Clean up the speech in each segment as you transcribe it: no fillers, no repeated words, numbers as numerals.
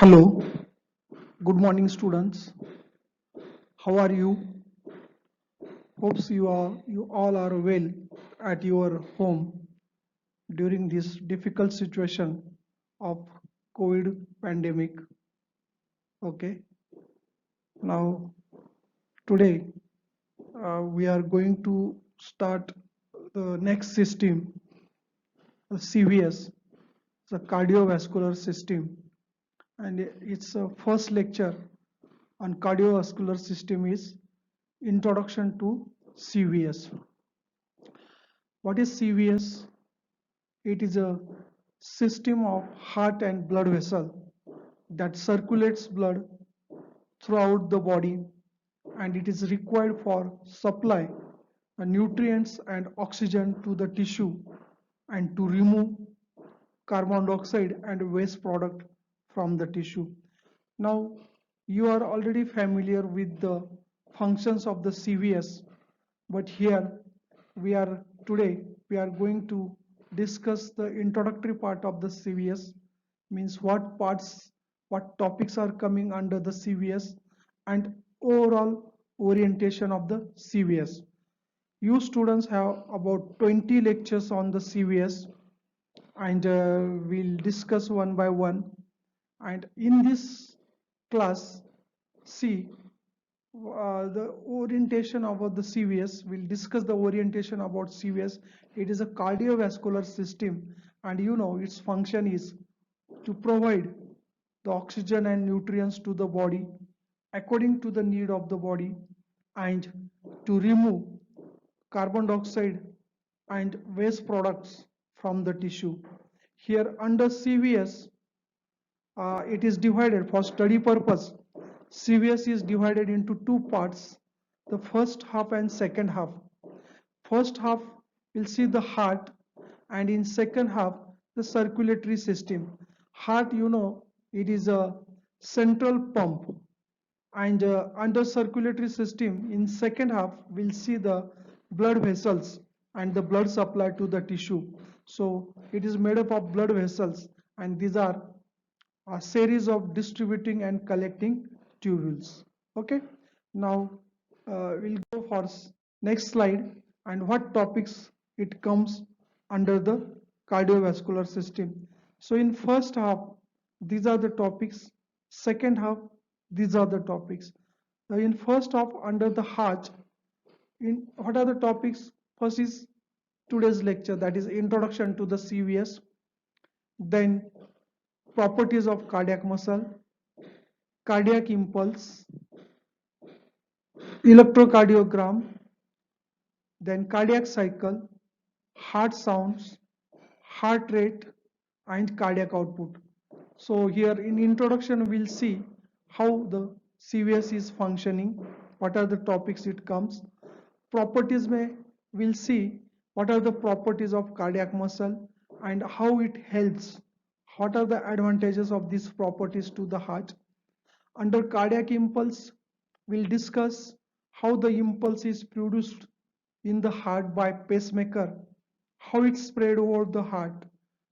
Hello, good morning, students. How are you? Hopes you all are well at your home during this difficult situation of COVID pandemic. Okay, now today we are going to start the next system, the CVS, the cardiovascular system, and its first lecture on cardiovascular system is Introduction to CVS. What is CVS? It is a system of heart and blood vessel that circulates blood throughout the body, and it is required for supply nutrients and oxygen to the tissue and to remove carbon dioxide and waste product from the tissue. Now, you are already familiar with the functions of the CVS, but here we are today we are going to discuss the introductory part of the CVS, means what parts, what topics are coming under the CVS, and overall orientation of the CVS. You students have about 20 lectures on the CVS, and we'll discuss one by one. And in this class, see the orientation about the CVS. We'll discuss the orientation about CVS. It is a cardiovascular system, and you know its function is to provide the oxygen and nutrients to the body according to the need of the body, and to remove carbon dioxide and waste products from the tissue. Here under CVS, it is divided for study purpose. CVS is divided into two parts, the first half and second half. First half will see the heart, and in second half the circulatory system. Heart, you know, it is a central pump, and under circulatory system in second half we'll see the blood vessels and the blood supply to the tissue. So it is made up of blood vessels, and these are a series of distributing and collecting tubules. Okay, now we'll go for next slide, and what topics it comes under the cardiovascular system. So in first half these are the topics, second half these are the topics. Now in first half under the heart, in what are the topics? First is today's lecture, that is introduction to the CVS, then properties of cardiac muscle, cardiac impulse, electrocardiogram, then cardiac cycle, heart sounds, heart rate, and cardiac output. So here in introduction we'll see how the CVS is functioning, what are the topics it comes. Properties may we'll see what are the properties of cardiac muscle and how it helps, what are the advantages of these properties to the heart. Under cardiac impulse, we'll discuss how the impulse is produced in the heart by pacemaker, how it's spread over the heart,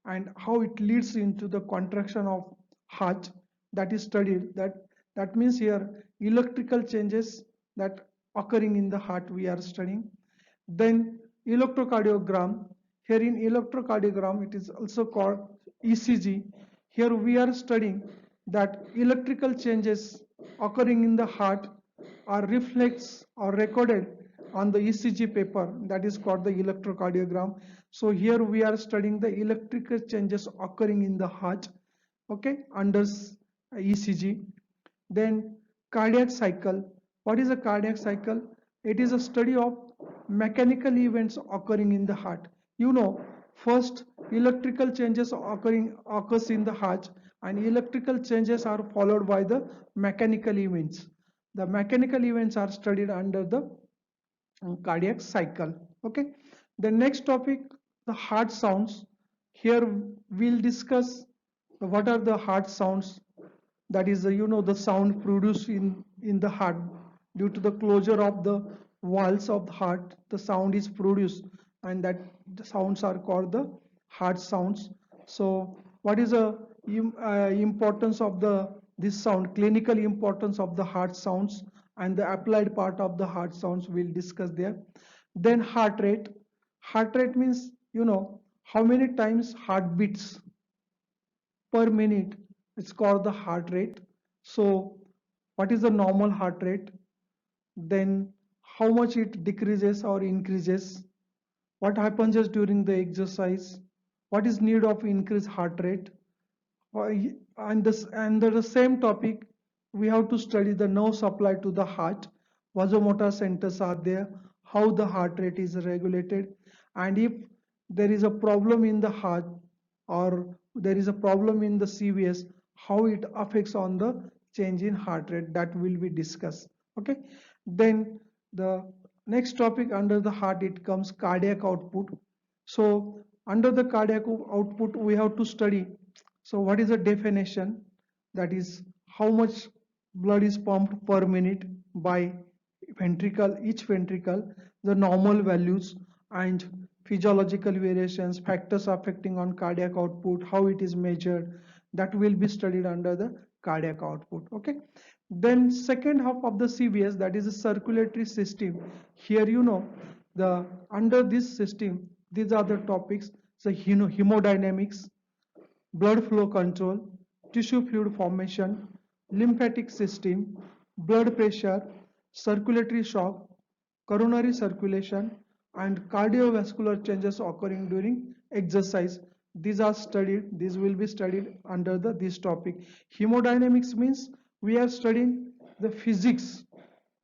and how it leads into the contraction of heart, that is studied. That means here electrical changes that occurring in the heart we are studying. Then electrocardiogram. Here in electrocardiogram it is also called ECG. Here we are studying that electrical changes occurring in the heart are reflects or recorded on the ECG paper, that is called the electrocardiogram. So here we are studying the electrical changes occurring in the heart, okay, under ECG. Then cardiac cycle. What is a cardiac cycle? It is a study of mechanical events occurring in the heart. You know, first electrical changes occurs in the heart, and electrical changes are followed by the mechanical events. The mechanical events are studied under the cardiac cycle. Okay, the next topic, the heart sounds. Here we'll discuss what are the heart sounds, that is you know the sound produced in the heart due to the closure of the walls of the heart, the sound is produced, and that the sounds are called the heart sounds. So what is a importance of this sound, clinical importance of the heart sounds, and the applied part of the heart sounds we'll discuss there. Then heart rate. Heart rate means how many times heart beats per minute. It's called the heart rate. So what is the normal heart rate? Then how much it decreases or increases? What happens just during the exercise? What is need of increased heart rate? And this and the same topic, we have to study the nerve supply to the heart. Vasomotor centers are there, how the heart rate is regulated, and if there is a problem in the heart or there is a problem in the CVS, how it affects on the change in heart rate, that will be discussed. Okay, then the next topic under the heart, it comes cardiac output. So under the cardiac output we have to study, so what is the definition? That is how much blood is pumped per minute by ventricle, each ventricle, the normal values and physiological variations, factors affecting on cardiac output, how it is measured, that will be studied under the cardiac output. Okay. Then second half of the CVS, that is the circulatory system. Here the under this system, these are the topics. So hemodynamics, blood flow control, tissue fluid formation, lymphatic system, blood pressure, circulatory shock, coronary circulation, and cardiovascular changes occurring during exercise. These are studied, these will be studied under this topic. Hemodynamics means we are studying the physics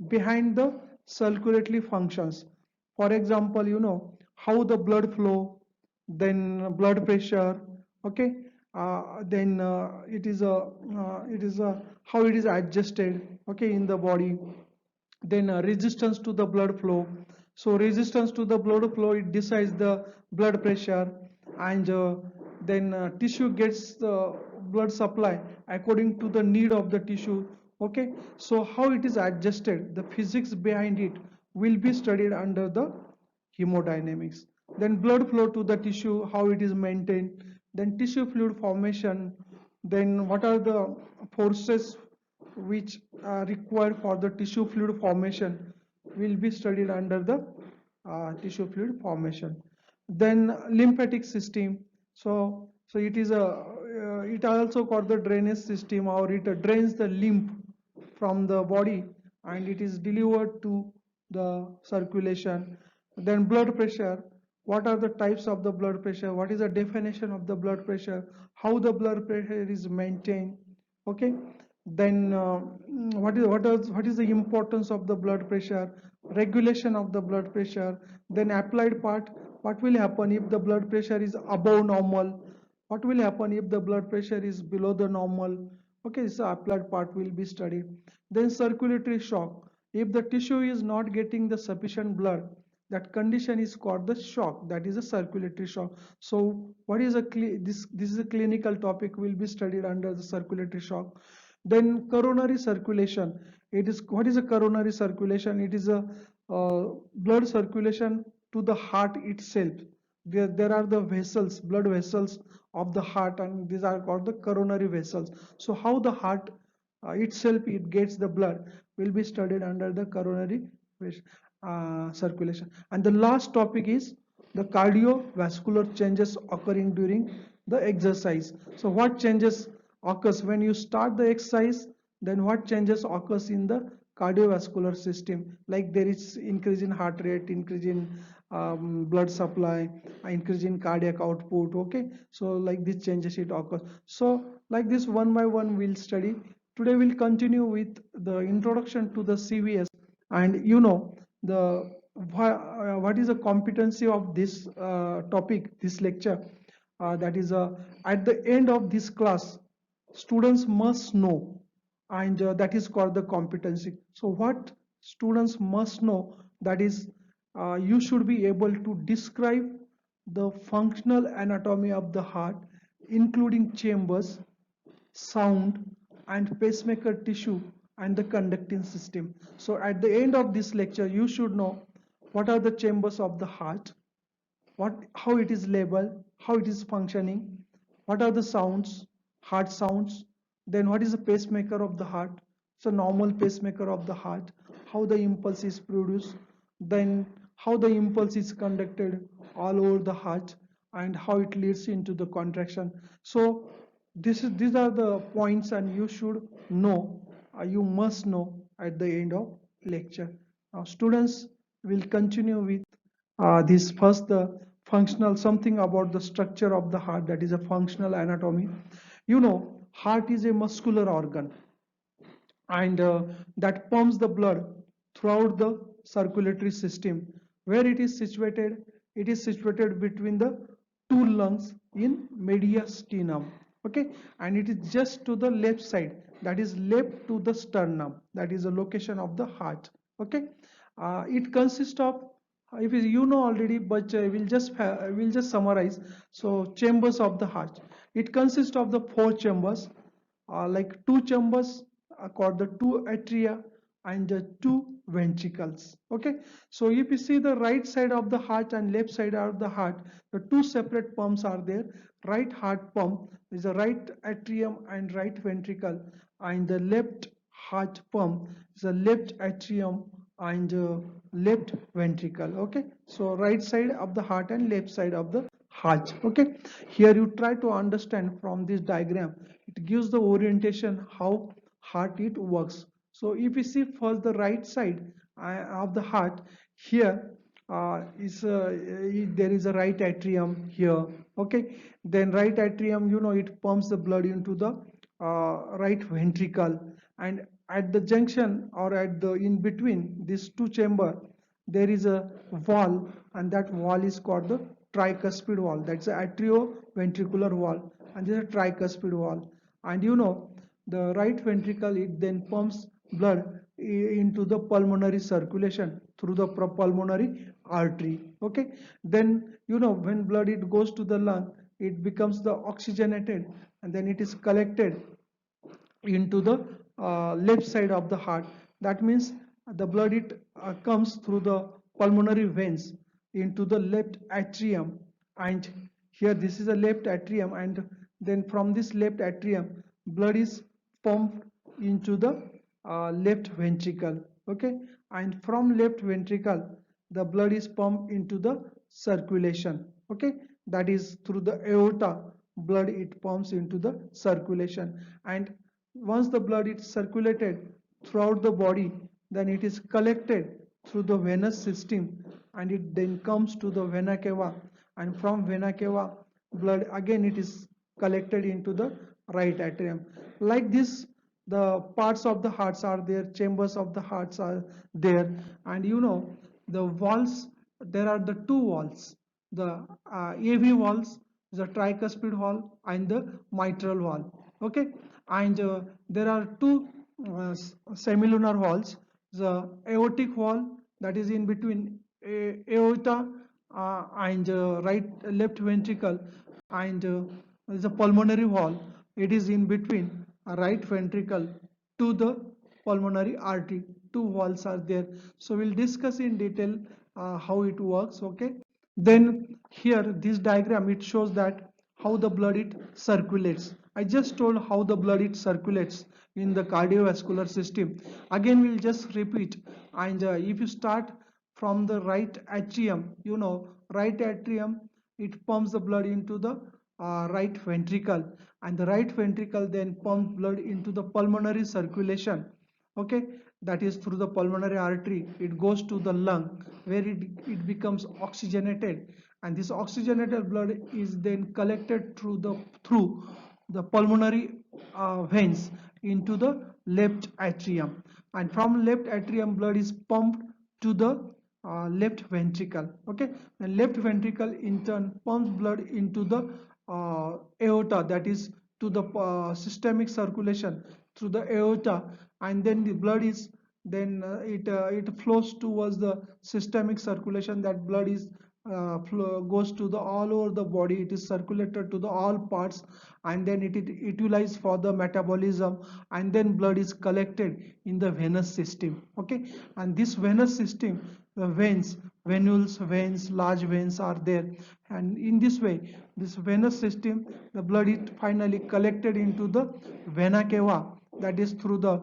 behind the circulatory functions. For example, how the blood flow, then blood pressure, okay, then it is a how it is adjusted, okay, in the body. Then resistance to the blood flow. So resistance to the blood flow, it decides the blood pressure, and then tissue gets the blood supply according to the need of the tissue. Okay, so how it is adjusted, the physics behind it will be studied under the hemodynamics. Then blood flow to the tissue, how it is maintained. Then tissue fluid formation, then what are the forces which are required for the tissue fluid formation will be studied under the tissue fluid formation. Then lymphatic system. So it is it also called the drainage system, or it drains the lymph from the body and it is delivered to the circulation. Then blood pressure. What are the types of the blood pressure? What is the definition of the blood pressure? How the blood pressure is maintained? Okay. Then what is the importance of the blood pressure? Regulation of the blood pressure. Then applied part. What will happen if the blood pressure is above normal? What will happen if the blood pressure is below the normal? Okay, so applied part will be studied. Then circulatory shock. If the tissue is not getting the sufficient blood, that condition is called the shock, that is a circulatory shock. So what is this is a clinical topic, will be studied under the circulatory shock. Then coronary circulation. It is, what is a coronary circulation? It is a blood circulation to the heart itself. There are the vessels, blood vessels of the heart, and these are called the coronary vessels. So how the heart itself it gets the blood will be studied under the coronary circulation. And the last topic is the cardiovascular changes occurring during the exercise. So what changes occurs when you start the exercise, then what changes occurs in the cardiovascular system, like there is increase in heart rate, increase in blood supply, increase in cardiac output. Okay, so like this changes it occurs. So like this, one by one we'll study. Today we'll continue with the introduction to the CVS, and the what is the competency of this topic, this lecture. That is at the end of this class, students must know, and that is called the competency. So what students must know, that is you should be able to describe the functional anatomy of the heart, including chambers, sound, and pacemaker tissue, and the conducting system. So at the end of this lecture, you should know what are the chambers of the heart, how it is labeled, how it is functioning, what are the sounds, heart sounds. Then what is the pacemaker of the heart? So normal pacemaker of the heart, how the impulse is produced, then how the impulse is conducted all over the heart, and how it leads into the contraction. So these are the points, and you should know, you must know at the end of lecture. Now students will continue with this first, the functional, something about the structure of the heart, that is a functional anatomy. Heart is a muscular organ, and that pumps the blood throughout the circulatory system. Where it is situated between the two lungs in mediastinum. Okay, and it is just to the left side, that is left to the sternum, that is the location of the heart. Okay, it consists of, if you know already, but we'll just summarize. So chambers of the heart, it consists of the four chambers, like two chambers called the two atria and the two ventricles. Okay, so if you see the right side of the heart and left side of the heart, the two separate pumps are there. Right heart pump is the right atrium and right ventricle, and the left heart pump is the left atrium and left ventricle. Okay, so right side of the heart and left side of the heart. Okay, here you try to understand from this diagram, it gives the orientation how heart it works. So if you see first the right side of the heart, here there is a right atrium here. Okay, then right atrium, it pumps the blood into the right ventricle, and at the junction, or at the in between these two chamber, there is a wall, and that wall is called the tricuspid wall. That's the atrioventricular wall, and this is a tricuspid wall. And the right ventricle, it then pumps blood into the pulmonary circulation through the pulmonary artery. Okay, then when blood it goes to the lung, it becomes the oxygenated, and then it is collected into the left side of the heart. That means the blood, it comes through the pulmonary veins into the left atrium, and here this is a left atrium, and then from this left atrium, blood is pumped into the left ventricle. Okay, and from left ventricle, the blood is pumped into the circulation. Okay, that is through the aorta, blood it pumps into the circulation, and once the blood is circulated throughout the body, then it is collected through the venous system, and it then comes to the vena cava, and from vena cava, blood again it is collected into the right atrium. Like this, the parts of the hearts are there, chambers of the hearts are there, and the walls, there are the two walls, the AV walls, the tricuspid wall and the mitral wall. Okay, and there are two semilunar walls, the aortic wall, that is in between aorta and right left ventricle, and the pulmonary wall, it is in between right ventricle to the pulmonary artery. Two walls are there, so we'll discuss in detail how it works. Okay, then here this diagram, it shows that how the blood it circulates. I just told how the blood it circulates in the cardiovascular system. Again we'll just repeat, and if you start from the right atrium, right atrium, it pumps the blood into the right ventricle, and the right ventricle then pumps blood into the pulmonary circulation. Okay, that is through the pulmonary artery, it goes to the lung, where it becomes oxygenated, and this oxygenated blood is then collected through the pulmonary veins into the left atrium, and from left atrium, blood is pumped to the left ventricle. Okay, and left ventricle in turn pumps blood into the aorta, that is to the systemic circulation through the aorta, and then the blood is then it flows towards the systemic circulation. That blood is flow, goes to the all over the body. It is circulated to the all parts, and then it is utilized for the metabolism, and then blood is collected in the venous system. Okay, and this venous system, the veins, venules, veins, large veins are there, and in this way, this venous system, the blood is finally collected into the vena cava, that is through the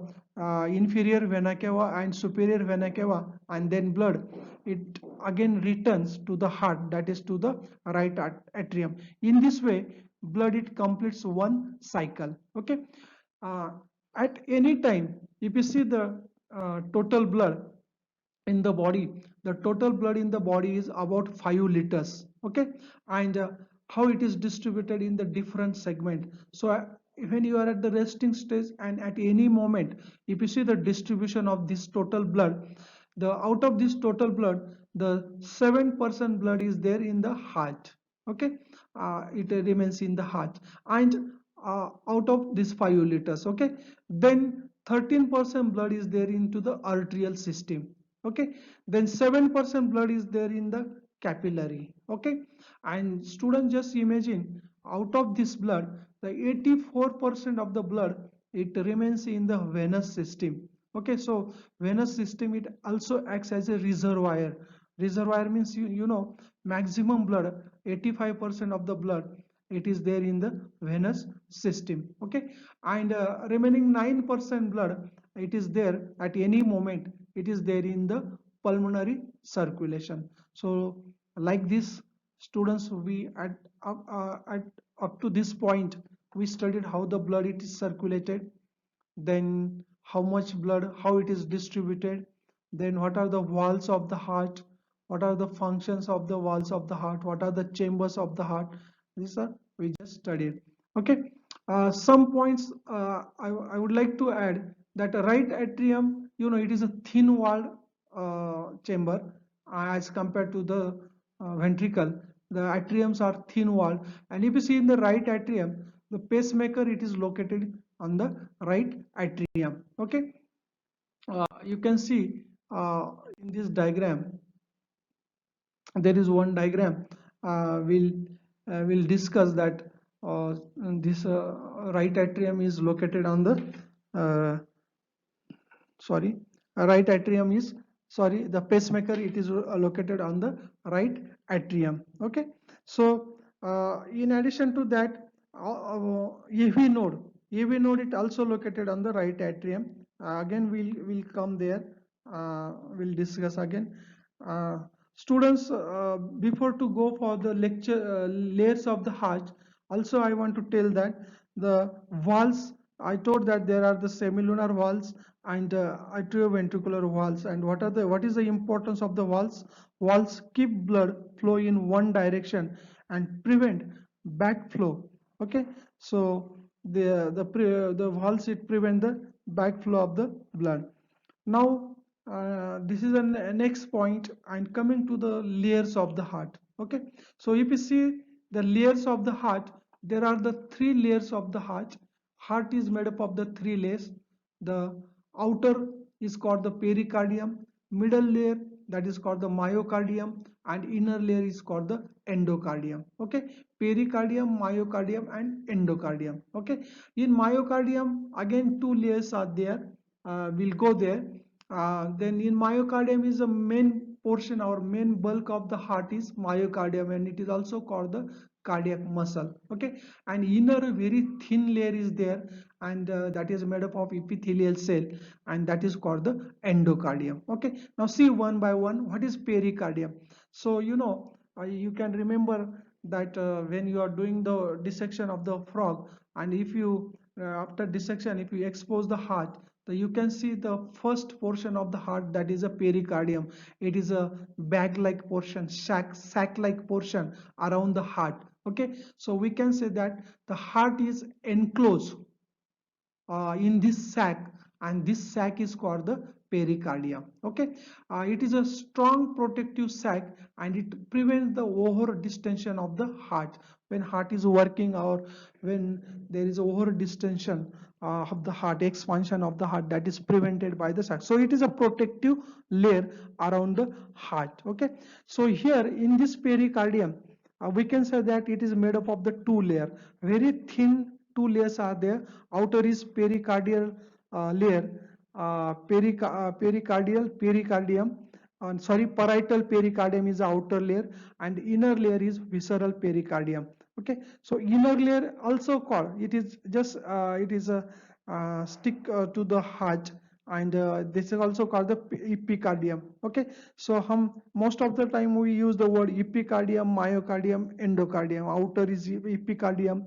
inferior vena cava and superior vena cava, and then blood, it again returns to the heart, that is to the right atrium. In this way, blood it completes one cycle. Okay, uh, at any time, if you see the total blood in the body, the total blood in the body is about 5 liters. Okay, and how it is distributed in the different segment. So when you are at the resting stage, and at any moment, if you see the distribution of this total blood, the out of this total blood, the 7% blood is there in the heart. Okay, it remains in the heart, and out of this 5 liters, okay, then 13% blood is there into the arterial system. Okay, then 7% blood is there in the capillary. Okay, and students, just imagine, out of this blood, the 84% of the blood, it remains in the venous system. Okay, so venous system, it also acts as a reservoir. Reservoir means, you know, maximum blood, 85% of the blood, it is there in the venous system. Okay, and remaining 9% blood, it is there at any moment, it is there in the pulmonary circulation. So like this, students, we at up to this point, we studied how the blood it is circulated, then how much blood, how it is distributed, then what are the walls of the heart, what are the functions of the walls of the heart, what are the chambers of the heart. These are we just studied. Okay, some points I would like to add, that a right atrium, you know, it is a thin walled chamber as compared to the ventricle. The atriums are thin walled, and if you see in the right atrium, the pacemaker, it is located on the right atrium. Okay, you can see in this diagram, there is one diagram, we'll discuss that this right atrium is located on the uh, sorry right atrium is, sorry, the pacemaker, it is located on the right atrium. Okay, so in addition to that, AV node, it also located on the right atrium. Again, we'll come there, we'll discuss again. uh, Students, before to go for the lecture, layers of the heart, also I want to tell that the valves, I told that there are the semilunar valves and atrioventricular valves. And what is the importance of the valves? Valves keep blood flow in one direction and prevent backflow. Okay, so the valves, it prevent the backflow of the blood. Now this is the next point, and coming to the layers of the heart. Okay, so if you see the layers of the heart, there are the three layers of the heart. Heart is made up of the three layers. The outer is called the pericardium, middle layer, that is called the myocardium, and inner layer is called the endocardium. Okay, pericardium, myocardium, and endocardium. Okay, in myocardium, again two layers are there. We'll go there. Then in myocardium is the main portion, or main bulk of the heart is myocardium, and it is also called the cardiac muscle. Okay, and inner very thin layer is there, and that is made up of epithelial cell, and that is called the endocardium. Okay, now see one by one, what is pericardium? So you know, you can remember that when you are doing the dissection of the frog, and if you after dissection, if you expose the heart, so you can see the first portion of the heart, that is a pericardium. It is a bag like portion, sac like portion around the heart. Okay, so we can say that the heart is enclosed in this sac, and this sac is called the pericardium. Okay, it is a strong protective sac, and it prevents the over distension of the heart when heart is working, or when there is over distension of the heart, expansion of the heart, that is prevented by the sac. So it is a protective layer around the heart. Okay, so here in this pericardium, we can say that it is made up of the two layer, very thin two layers are there. Outer is pericardial layer, pericardium, sorry, parietal pericardium is the outer layer, and inner layer is visceral pericardium. Okay, so inner layer also called, it is just it is a stick to the heart, and this is also called the epicardium. Okay, so most of the time we use the word epicardium, myocardium, endocardium. Outer is epicardium,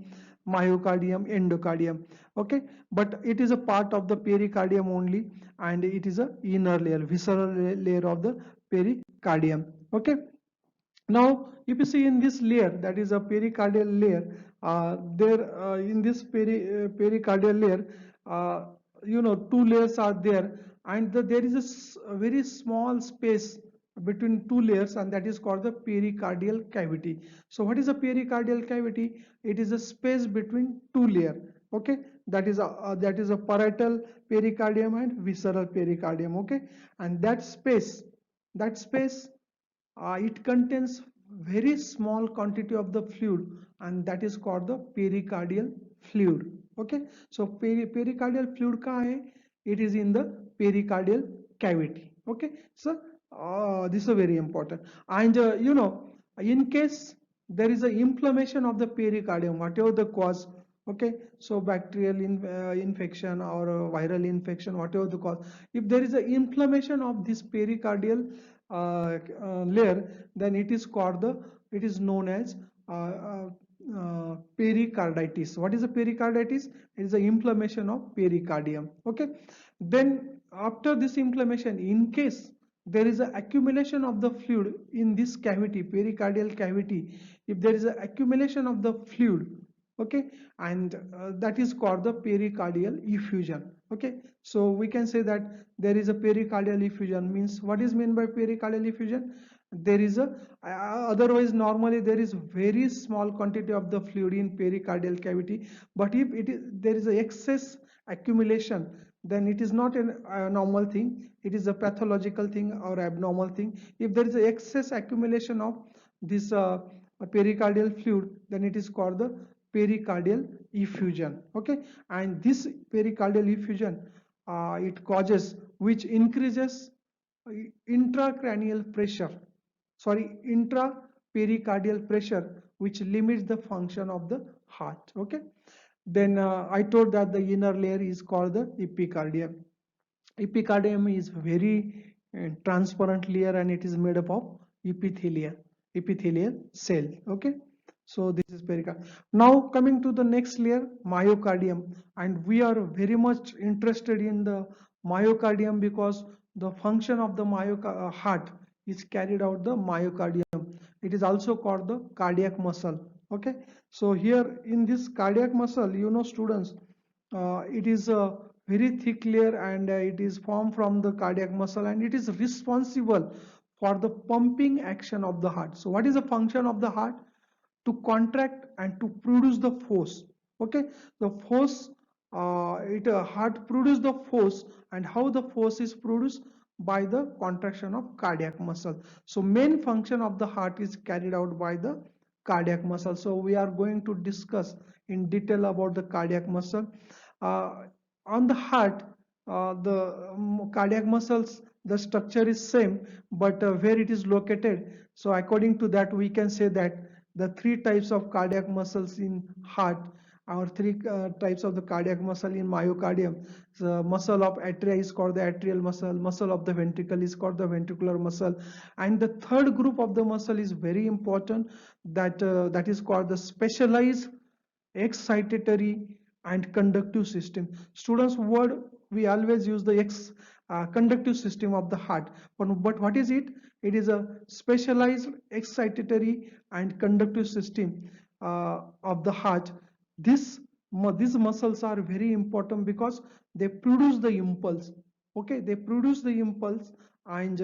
myocardium, endocardium. Okay, but it is a part of the pericardium only, and it is a inner layer, visceral layer of the pericardium. Okay, now if you see in this layer, that is a pericardial layer, there in this pericardial layer, two layers are there, and there is a very small space between two layers, and that is called the pericardial cavity. So what is a pericardial cavity? It is a space between two layers. Okay, that is a parietal pericardium and visceral pericardium. Okay, and that space it contains very small quantity of the fluid, and that is called the pericardial fluid. Okay, so pericardial fluid kahan hai? It is in the pericardial cavity. Okay, so this is very important. And in case there is an inflammation of the pericardium, whatever the cause, okay, so bacterial infection or viral infection, whatever the cause, if there is an inflammation of this pericardial layer, then it is known as pericarditis. What is a pericarditis? It is an inflammation of pericardium. Okay, then after this inflammation, in case there is an accumulation of the fluid in this cavity, pericardial cavity, if there is an accumulation of the fluid, okay, and that is called the pericardial effusion. Okay, so we can say that there is a pericardial effusion. Means, what is meant by pericardial effusion? There is a otherwise normally there is very small quantity of the fluid in pericardial cavity, but if there is a excess accumulation, then it is not a normal thing, it is a pathological thing or abnormal thing. If there is a excess accumulation of this pericardial fluid, then it is called the pericardial effusion. Okay, and this pericardial effusion, it causes, which increases intracranial pressure, sorry, intrapericardial pressure, which limits the function of the heart. Okay, then I told that the inner layer is called the epicardium. Epicardium is very transparent layer, and it is made up of epithelial cell. Okay, so this is pericardium. Now coming to the next layer, myocardium, and we are very much interested in the myocardium because the function of the heart is carried out the myocardium. It is also called the cardiac muscle. Okay, so here in this cardiac muscle, students, it is a very thick layer, and it is formed from the cardiac muscle, and it is responsible for the pumping action of the heart. So what is the function of the heart? To contract and to produce the force. Okay, the force, heart produce the force, and how the force is produced? By the contraction of cardiac muscle. So main function of the heart is carried out by the cardiac muscle. So we are going to discuss in detail about the cardiac muscle. uh, on the heart, the cardiac muscles, the structure is same, but where it is located, so according to that we can say that the three types of cardiac muscles in heart, or three types of the cardiac muscle in myocardium. The muscle of atria is called the atrial muscle of the ventricle is called the ventricular muscle, and the third group of the muscle is very important, that is called the specialized excitatory and conductive system. Students, word we always use the conductive system of the heart, but what is it? It is a specialized excitatory and conductive system of the heart. These muscles are very important because they produce the impulse. Okay, they produce the impulse, and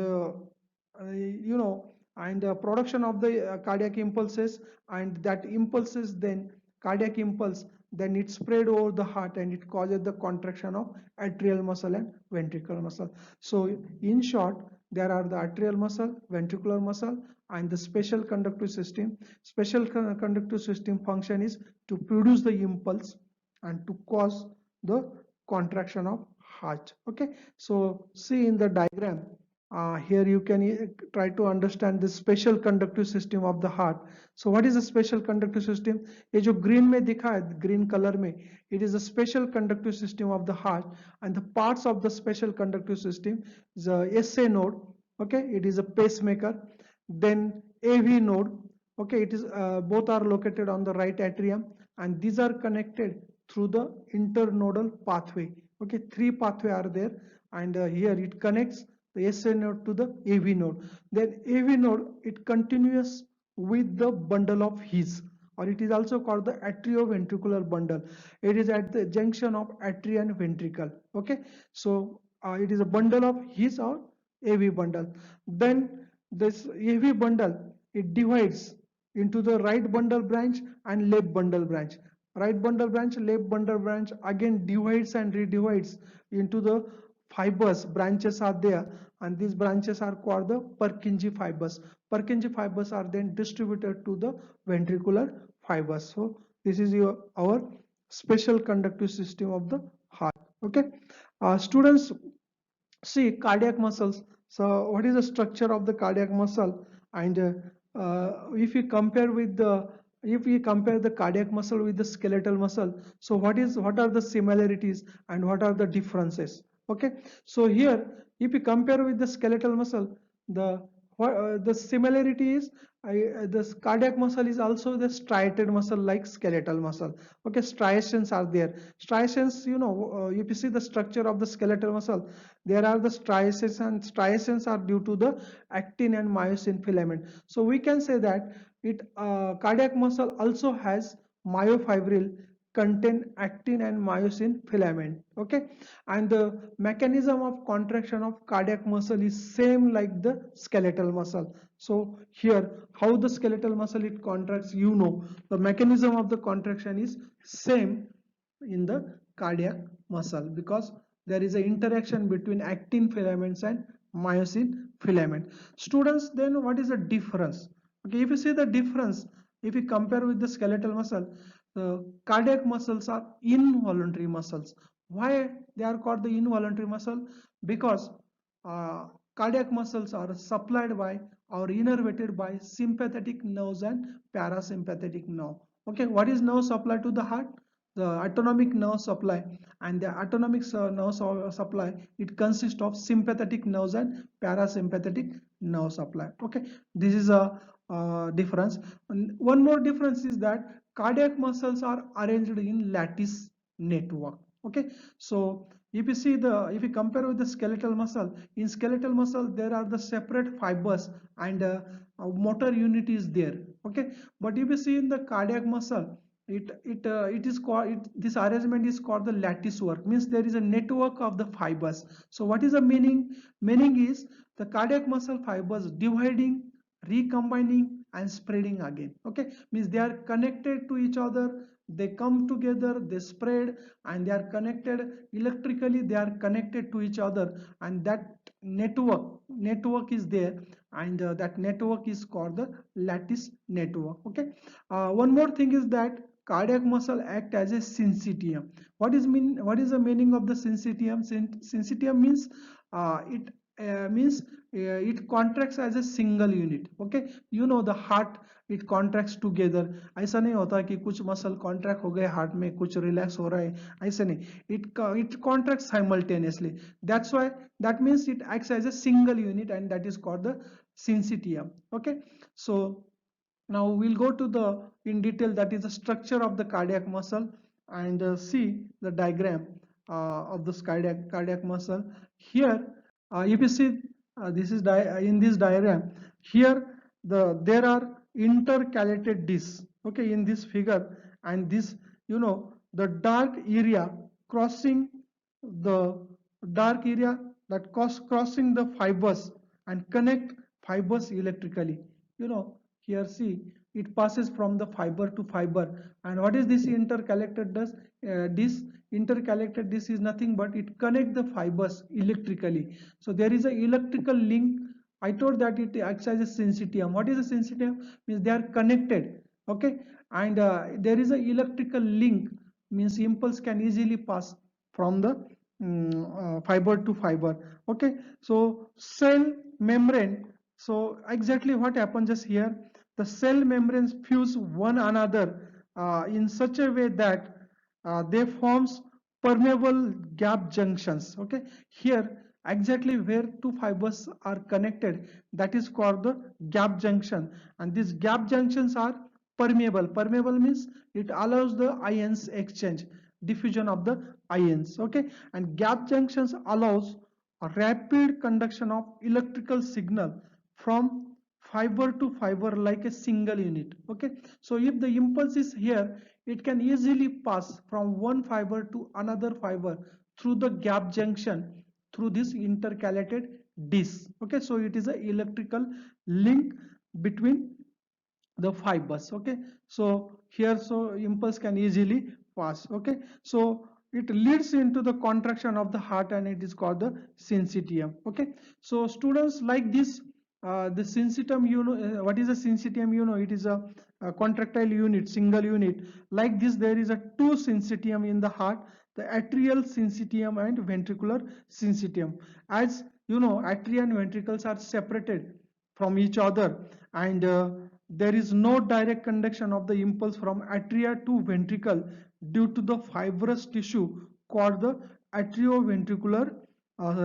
and production of the cardiac impulses, and that impulses then cardiac impulse then it spread over the heart and it causes the contraction of atrial muscle and ventricular muscle. So in short, there are the arterial muscle, ventricular muscle, and the special conductive system. Special conductive system function is to produce the impulse and to cause the contraction of heart. Okay, so see in the diagram, here you can try to understand the special conductive system of the heart. So what is a special conductive system? ये जो green में दिखा है, green color में, it is a special conductive system of the heart, and the parts of the special conductive system is a SA node. Okay, it is a pacemaker. Then AV node. Okay, it is both are located on the right atrium, and these are connected through the internodal pathway. Okay, three pathway are there, and here it connects the SA node to the AV node. Then AV node, it continues with the bundle of His, or it is also called the atrioventricular bundle. It is at the junction of atria and ventricle. Okay, so it is a bundle of His or AV bundle. Then this AV bundle, it divides into the right bundle branch and left bundle branch. Right bundle branch, left bundle branch again divides and redivides into the fibers. Branches are there, and these branches are called the Purkinje fibers. Purkinje fibers are then distributed to the ventricular fibers. So this is our special conductive system of the heart. Okay, students, see cardiac muscles. So what is the structure of the cardiac muscle? And if we compare with the if we compare the cardiac muscle with the skeletal muscle, so what are the similarities and what are the differences? Okay, so here if we compare with the skeletal muscle, the similarity is this cardiac muscle is also the striated muscle like skeletal muscle. Okay, striations are there. Striations, if you see the structure of the skeletal muscle, there are the striations, and striations are due to the actin and myosin filament. So we can say that cardiac muscle also has myofibril contain actin and myosin filament. Okay, and the mechanism of contraction of cardiac muscle is same like the skeletal muscle. So here how the skeletal muscle it contracts, the mechanism of the contraction is same in the cardiac muscle, because there is an interaction between actin filaments and myosin filament. Students, then what is the difference? Okay, if you see the difference, if you compare with the skeletal muscle, the cardiac muscles are involuntary muscles. Why they are called the involuntary muscle? Because cardiac muscles are supplied by or innervated by sympathetic nerves and parasympathetic nerve. Okay, what is nerve supply to the heart? The autonomic nerve supply, and the autonomic nerve supply, it consists of sympathetic nerves and parasympathetic nerve supply. Okay, this is a difference. And one more difference is that cardiac muscles are arranged in lattice network. Okay, so if you compare with the skeletal muscle, in skeletal muscle there are the separate fibers, and motor unit is there. Okay, but if you see in the cardiac muscle, it is called this arrangement is called the lattice work, means there is a network of the fibers. So what is the meaning is the cardiac muscle fibers dividing, recombining and spreading again. Okay, means they are connected to each other, they come together, they spread, and they are connected electrically, they are connected to each other, and that network is there, and that network is called the lattice network. Okay, one more thing is that cardiac muscle act as a syncytium. What is the meaning of the syncytium? Syncytium means it contracts as a single unit. Okay, the heart it contracts together. ऐसा नहीं होता कि कुछ muscle contract हो गए heart में, कुछ relax हो रहा है, ऐसे नहीं. It contracts simultaneously. That means it acts as a single unit, and that is called the syncytium. Okay, so now we'll go to the in detail, that is the structure of the cardiac muscle, and see the diagram of this cardiac muscle. Here if you see this is in this diagram, here there are intercalated discs. Okay, in this figure, and this the dark area crossing the dark area that crossing the fibers and connect fibers electrically. Here see it passes from the fiber to fiber. And what is this interconnected does? This interconnected, this is nothing but it connect the fibers electrically. So there is a electrical link. I told that it acts as a syncytium. What is a syncytium? Means they are connected. Okay, and there is a electrical link, means impulse can easily pass from the fiber to fiber. Okay, so cell membrane, so exactly what happens just here, the cell membranes fuse one another in such a way that they forms permeable gap junctions. Okay, here exactly where two fibers are connected, that is called the gap junction, and these gap junctions are permeable. Permeable means it allows the ions exchange, diffusion of the ions. Okay, and gap junctions allows a rapid conduction of electrical signal from fiber to fiber like a single unit. Okay, so if the impulse is here, it can easily pass from one fiber to another fiber through the gap junction through this intercalated disc. Okay, so it is a electrical link between the fibers. Okay, so here, so impulse can easily pass. Okay, so it leads into the contraction of the heart, and it is called the syncytium. Okay, so students, like this, the syncytium, you know, what is a syncytium? You know, it is a contractile unit, single unit. Like this, there is a two syncytium in the heart, the atrial syncytium and ventricular syncytium. As you know, atria and ventricles are separated from each other, and there is no direct conduction of the impulse from atria to ventricle due to the fibrous tissue called the atrioventricular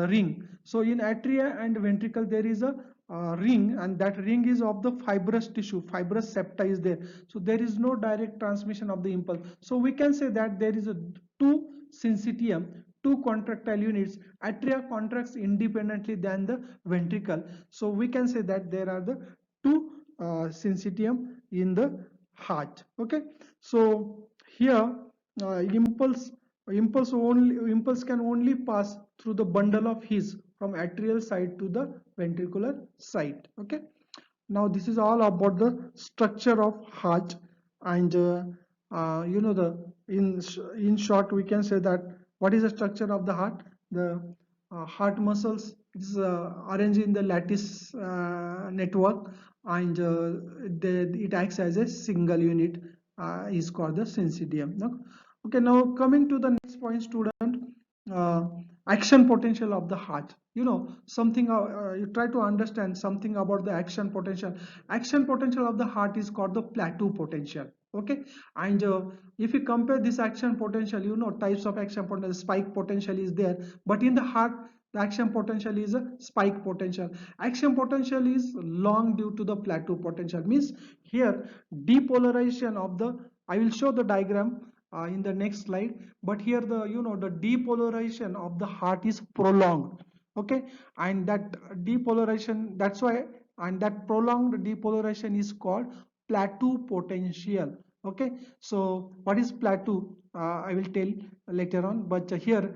ring. So in atria and ventricle there is a ring, and that ring is of the fibrous tissue, fibrous septa is there. So there is no direct transmission of the impulse. So we can say that there is a two syncytium, two contractile units. Atria contracts independently than the ventricle. So we can say that there are the two syncytium in the heart. Okay, so here impulse can only pass through the bundle of His from atrial side to the ventricular side. Okay, now this is all about the structure of heart, and you know, the in short we can say that what is the structure of the heart. The heart muscles is arranged in the lattice network, and it acts as a single unit, is called the syncytium. No? Okay, now coming to the next point, student, uh, action potential of the heart. You know something, you try to understand something about the action potential. Action potential of the heart is called the plateau potential. Okay, and if you compare this action potential, you know, types of action potential, spike potential is there, but in the heart the action potential is a spike potential. Action potential is long due to the plateau potential. Means here depolarization of the, I will show the diagram in the next slide, but here the, you know, the depolarization of the heart is prolonged. Okay, and that depolarization, that's why, and that prolonged depolarization is called plateau potential. Okay, so what is plateau, I will tell later on, but here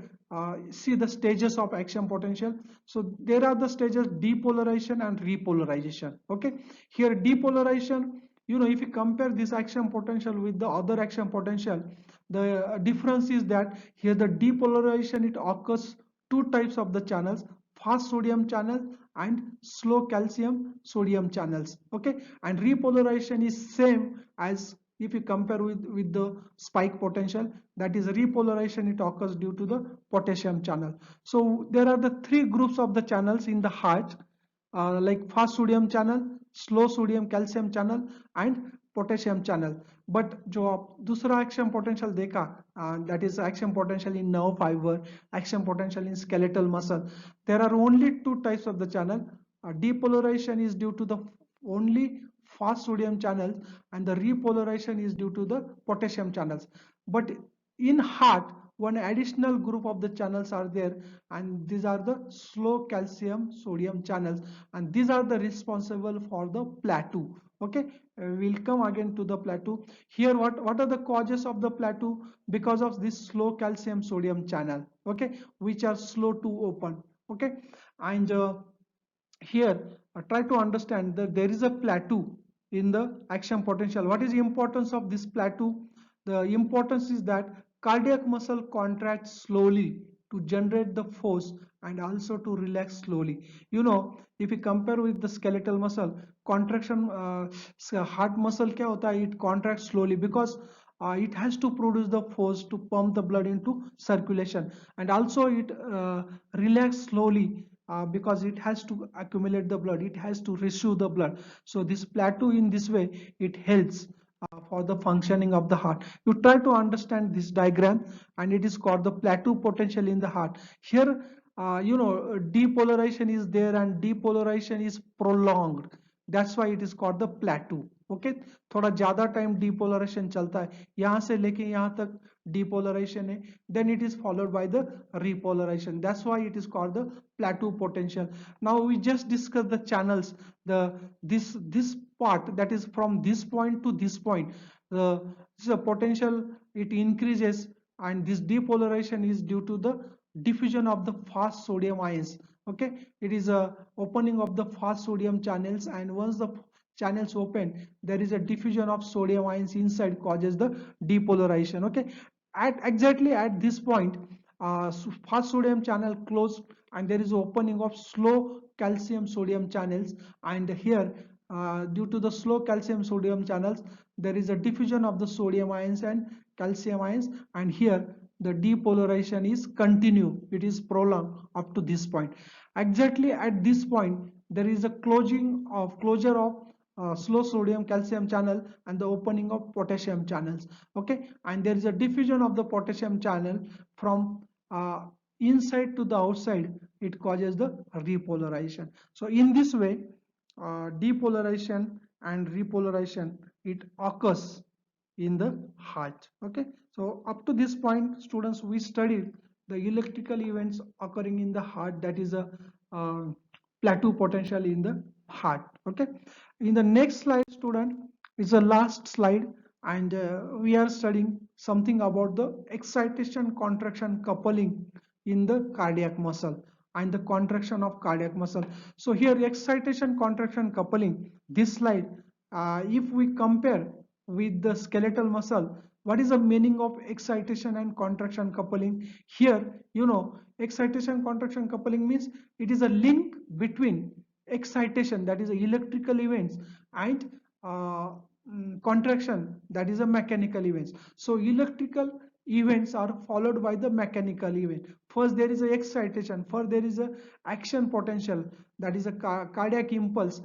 see the stages of action potential. So there are the stages depolarization and repolarization. Okay, here depolarization, you know, if you compare this action potential with the other action potential, the difference is that here the depolarization, it occurs two types of the channels, fast sodium channel and slow calcium sodium channels. Okay, and repolarization is same as if you compare with the spike potential, that is repolarization, it occurs due to the potassium channel. So there are the three groups of the channels in the heart, like fast sodium channel, slow sodium calcium channel and potassium channel. But जो आप दूसरा action potential देखा, that is action potential in nerve fiber, action potential in skeletal muscle, there are only two types of the channel. Depolarization is due to the only fast sodium channels, and the repolarization is due to the potassium channels. But in heart, one additional group of the channels are there, and these are the slow calcium sodium channels, and these are the responsible for the plateau. Okay, we'll come again to the plateau. Here what are the causes of the plateau? Because of this slow calcium sodium channel, okay, which are slow to open. Okay, and here try to understand that there is a plateau in the action potential. What is the importance of this plateau? The importance is that cardiac muscle contracts slowly to generate the force and also to relax slowly. You know, if you compare with the skeletal muscle, contraction, heart muscle क्या होता है? It contracts slowly because it has to produce the force to pump the blood into circulation, and also it relax slowly because it has to accumulate the blood, it has to reissue the blood. So this plateau, in this way, it helps for the functioning of the heart. You try to understand this diagram, and it is called the plateau potential in the heart. Here you know, depolarization is there and depolarization is prolonged. That's why it is called the plateau. Okay थोड़ा ज्यादा time depolarisation चलता है, यहां से लेके यहां तक depolarisation है, then it is followed by the repolarization. That's why it is called the plateau potential. Now we just discussed the channels, the this part, that is from this point to this point, the potential it increases, and this depolarization is due to the diffusion of the fast sodium ions. Okay, it is a opening of the fast sodium channels, and once the channels open, there is a diffusion of sodium ions inside, causes the depolarization. Okay, at exactly at this point, fast sodium channel closed, and there is opening of slow calcium sodium channels, and here due to the slow calcium sodium channels, there is a diffusion of the sodium ions and calcium ions, and here the depolarization is continue, it is prolonged up to this point. Exactly at this point, there is a closure of slow sodium calcium channel and the opening of potassium channels. Okay, and there is a diffusion of the potassium channel from inside to the outside, it causes the repolarization. So in this way, depolarization and repolarization, it occurs in the heart. Okay, so up to this point, students, we studied the electrical events occurring in the heart, that is a uh, plateau potential in the heart. Okay, in the next slide, student, is the last slide, and we are studying something about the excitation contraction coupling in the cardiac muscle and the contraction of cardiac muscle. So here excitation contraction coupling, this slide, if we compare with the skeletal muscle, what is the meaning of excitation and contraction coupling? Here, you know, excitation contraction coupling means it is a link between excitation, that is electrical events, and contraction, that is a mechanical events. So electrical events are followed by the mechanical event. First there is a excitation, first there is a action potential, that is a cardiac impulse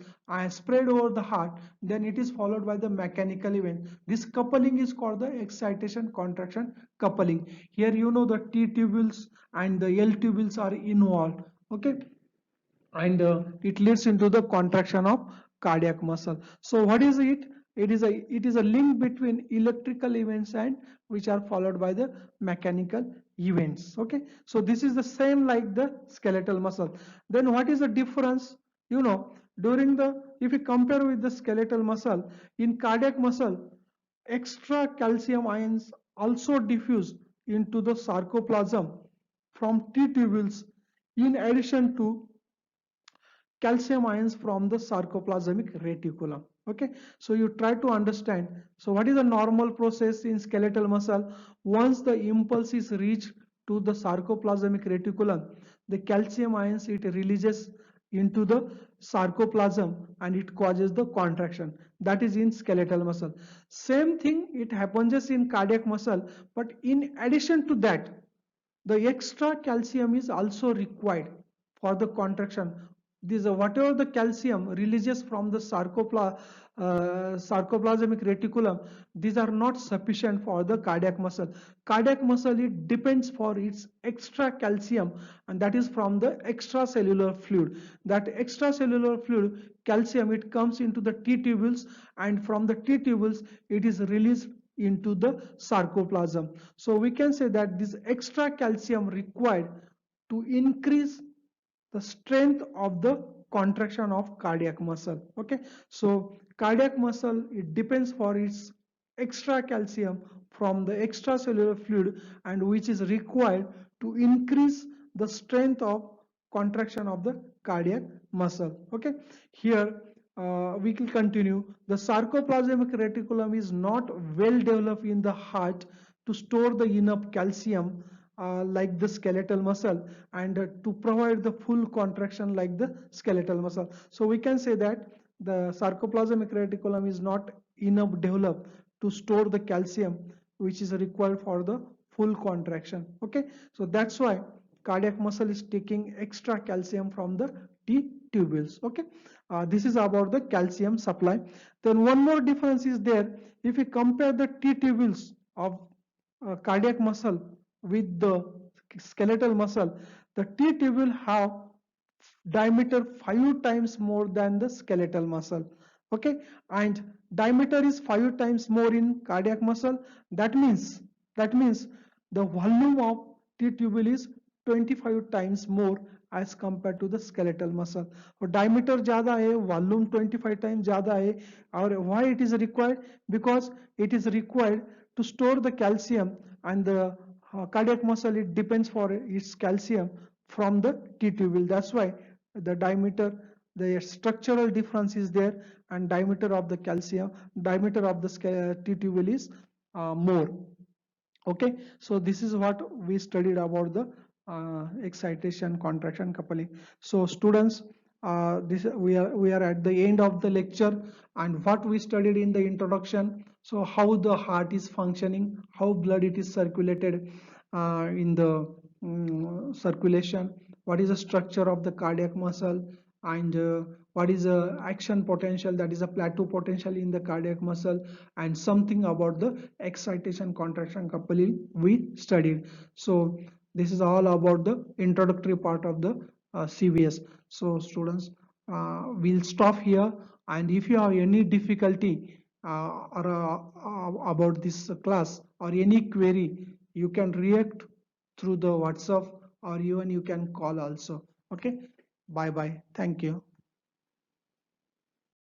spread over the heart, then it is followed by the mechanical event. This coupling is called the excitation contraction coupling. Here, you know, the T tubules and the L tubules are involved. Okay, and it leads into the contraction of cardiac muscle. So what is it? It is a link between electrical events and which are followed by the mechanical events. Okay, so this is the same like the skeletal muscle. Then what is the difference? You know, during the, if you compare with the skeletal muscle, in cardiac muscle, extra calcium ions also diffuse into the sarcoplasm from T tubules, in addition to calcium ions from the sarcoplasmic reticulum. Okay, so you try to understand. So what is the normal process in skeletal muscle? Once the impulse is reached to the sarcoplasmic reticulum, the calcium ions it releases into the sarcoplasm, and it causes the contraction. That is in skeletal muscle. Same thing it happens in cardiac muscle, but in addition to that, the extra calcium is also required for the contraction. This whatever the calcium releases from the sarcoplasmic reticulum, these are not sufficient for the cardiac muscle. Cardiac muscle, it depends for its extra calcium, and that is from the extracellular fluid. That extracellular fluid calcium, it comes into the T tubules, and from the T tubules it is released into the sarcoplasm. So we can say that this extra calcium required to increase the strength of the contraction of cardiac muscle. Okay, so cardiac muscle, it depends for its extra calcium from the extracellular fluid, and which is required to increase the strength of contraction of the cardiac muscle. Okay, here we will continue. The sarcoplasmic reticulum is not well developed in the heart to store the enough calcium like the skeletal muscle, and to provide the full contraction like the skeletal muscle. So we can say that the sarcoplasmic reticulum is not enough developed to store the calcium which is required for the full contraction. Okay, so that's why cardiac muscle is taking extra calcium from the T tubules. Okay, this is about the calcium supply. Then one more difference is there. If you compare the T tubules of cardiac muscle with the skeletal muscle, the T tubule have diameter 5 times more than the skeletal muscle. Okay, and diameter is 5 times more in cardiac muscle. That means the volume of T tubule is 25 times more as compared to the skeletal muscle. और diameter ज़्यादा है, volume 25 times ज़्यादा है, और why it is required? Because it is required to store the calcium, and the cardiac muscle, it depends for its calcium from the T tubule. That's why the diameter, the structural difference is there, and diameter of the T tubule is more. Okay, so this is what we studied about the excitation, contraction, coupling. So students, this we are at the end of the lecture, and what we studied in the introduction. So how the heart is functioning, how blood it is circulated in the circulation, what is the structure of the cardiac muscle, and what is the action potential, that is a plateau potential in the cardiac muscle, and something about the excitation, contraction, coupling we studied. So this is all about the introductory part of the CVS. So students, we'll stop here, and if you have any difficulty about this class or any query, you can react through the WhatsApp, or even you can call also. Okay, bye bye, thank you.